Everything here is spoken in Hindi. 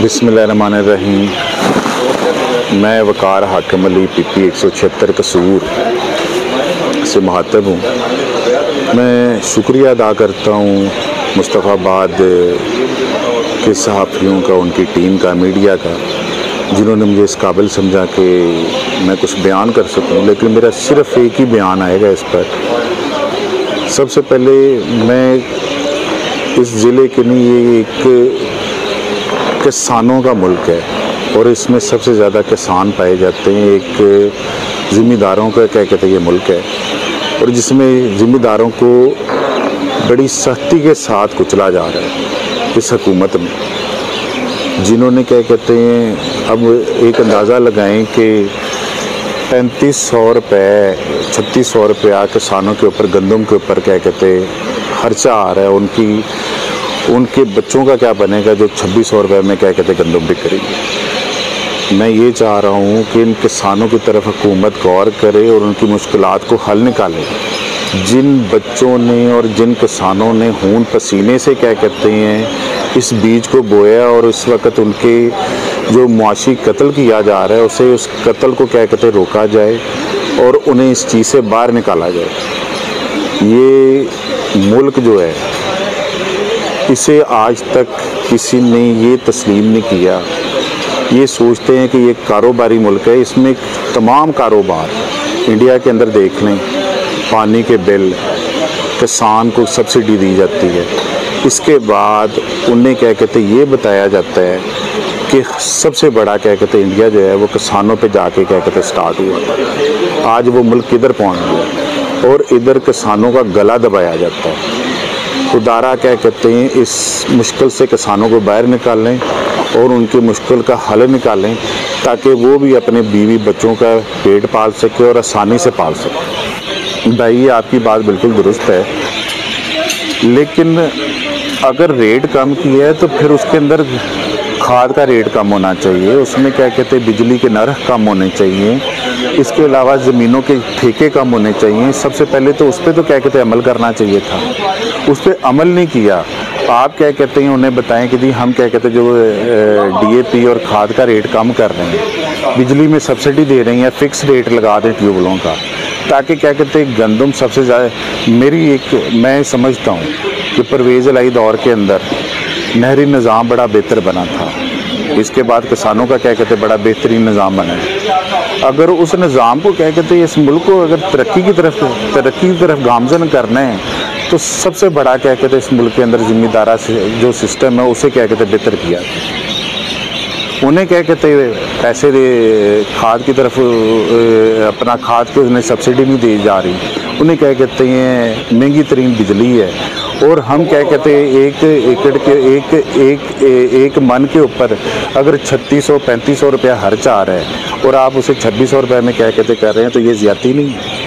बिस्मिल्लाहिर्रहमानिर्रहीम। मैं वकार हाकिम अली PP 176 कसूर से मुखातब हूँ। मैं शुक्रिया अदा करता हूँ मुस्तफ़ाबाद के सहाफ़ियों का, उनकी टीम का, मीडिया का, जिन्होंने मुझे इस काबिल समझा कि मैं कुछ बयान कर सकूँ। लेकिन मेरा सिर्फ़ एक ही बयान आएगा इस पर। सबसे पहले मैं इस ज़िले के नहीं, ये एक किसानों का मुल्क है और इसमें सबसे ज़्यादा किसान पाए जाते हैं। एक ज़िम्मेदारों का क्या कहते हैं ये मुल्क है, और जिसमें ज़िम्मेदारों को बड़ी सख्ती के साथ कुचला जा रहा है इस हुकूमत में, जिन्होंने क्या कहते हैं, अब एक अंदाज़ा लगाएं कि 3500 रुपये 3600 रुपया किसानों के ऊपर, गंदम के ऊपर क्या कहते हैं खर्चा आ रहा है। उनके बच्चों का क्या बनेगा जो 2600 रुपये में क्या कहते गंदम बिक रही है। मैं ये चाह रहा हूँ कि इन किसानों की तरफ हुकूमत गौर करे और उनकी मुश्किलात को हल निकाले। जिन बच्चों ने और जिन किसानों ने खून पसीने से क्या कहते हैं इस बीज को बोया, और इस वक्त उनके जो मुआशी कत्ल किया जा रहा है, उसे उस कत्ल को क्या कहते रोका जाए और उन्हें इस चीज़ से बाहर निकाला जाए। ये मुल्क जो है, इसे आज तक किसी ने ये तस्लीम नहीं किया। ये सोचते हैं कि ये कारोबारी मुल्क है, इसमें तमाम कारोबार इंडिया के अंदर देख लें, पानी के बिल, किसान को सब्सिडी दी जाती है। इसके बाद उन्हें क्या कहते ये बताया जाता है कि सबसे बड़ा क्या कहते इंडिया जो है वो किसानों पे जाके क्या कहते स्टार्ट हुआ। आज वो मुल्क किधर पहुंच गया और इधर किसानों का गला दबाया जाता है। खुदारा क्या कहते हैं इस मुश्किल से किसानों को बाहर निकालें और उनकी मुश्किल का हल निकालें, ताकि वो भी अपने बीवी बच्चों का पेट पाल सके और आसानी से पाल सके। भाई ये आपकी बात बिल्कुल दुरुस्त है, लेकिन अगर रेट कम किया है तो फिर उसके अंदर खाद का रेट कम होना चाहिए, उसमें क्या कहते हैं बिजली के नर्ख कम होने चाहिए, इसके अलावा ज़मीनों के ठेके कम होने चाहिए। सबसे पहले तो उस पर तो क्या कहते हैं अमल करना चाहिए था, उस पर अमल नहीं किया। आप क्या कहते हैं उन्हें बताएं कि जी हम क्या कहते हैं जो DAP और खाद का रेट कम कर रहे हैं, बिजली में सब्सिडी दे रही हैं, फ़िक्स रेट लगा दें ट्यूबवेलों का, ताकि क्या कहते हैं गंदम सबसे ज़्यादा। मैं समझता हूँ कि परवेज़ इलाही दौर के अंदर नहरी निज़ाम बड़ा बेहतर बना था, इसके बाद किसानों का क्या कहते बड़ा बेहतरीन निज़ाम बना है। अगर उस निज़ाम को क्या कहते हैं इस मुल्क को अगर तरक्की की तरफ गामजन करना है, तो सबसे बड़ा क्या कहते हैं इस मुल्क के अंदर ज़िम्मेदारा जो सिस्टम है उसे क्या कहते हैं बेहतर किया। उन्हें क्या कहते हैं पैसे दे खाद की तरफ, अपना खाद के उन्हें सब्सिडी नहीं दी जा रही, उन्हें क्या कहते हैं महंगी तरीन बिजली है, और हम क्या कहते हैं एक एकड़ के एक मन के ऊपर अगर 3600-3500 रुपया खर्च आ रहा है और आप उसे 2600 रुपये में क्या कहते कर रहे हैं, तो ये ज़्यादती नहीं है।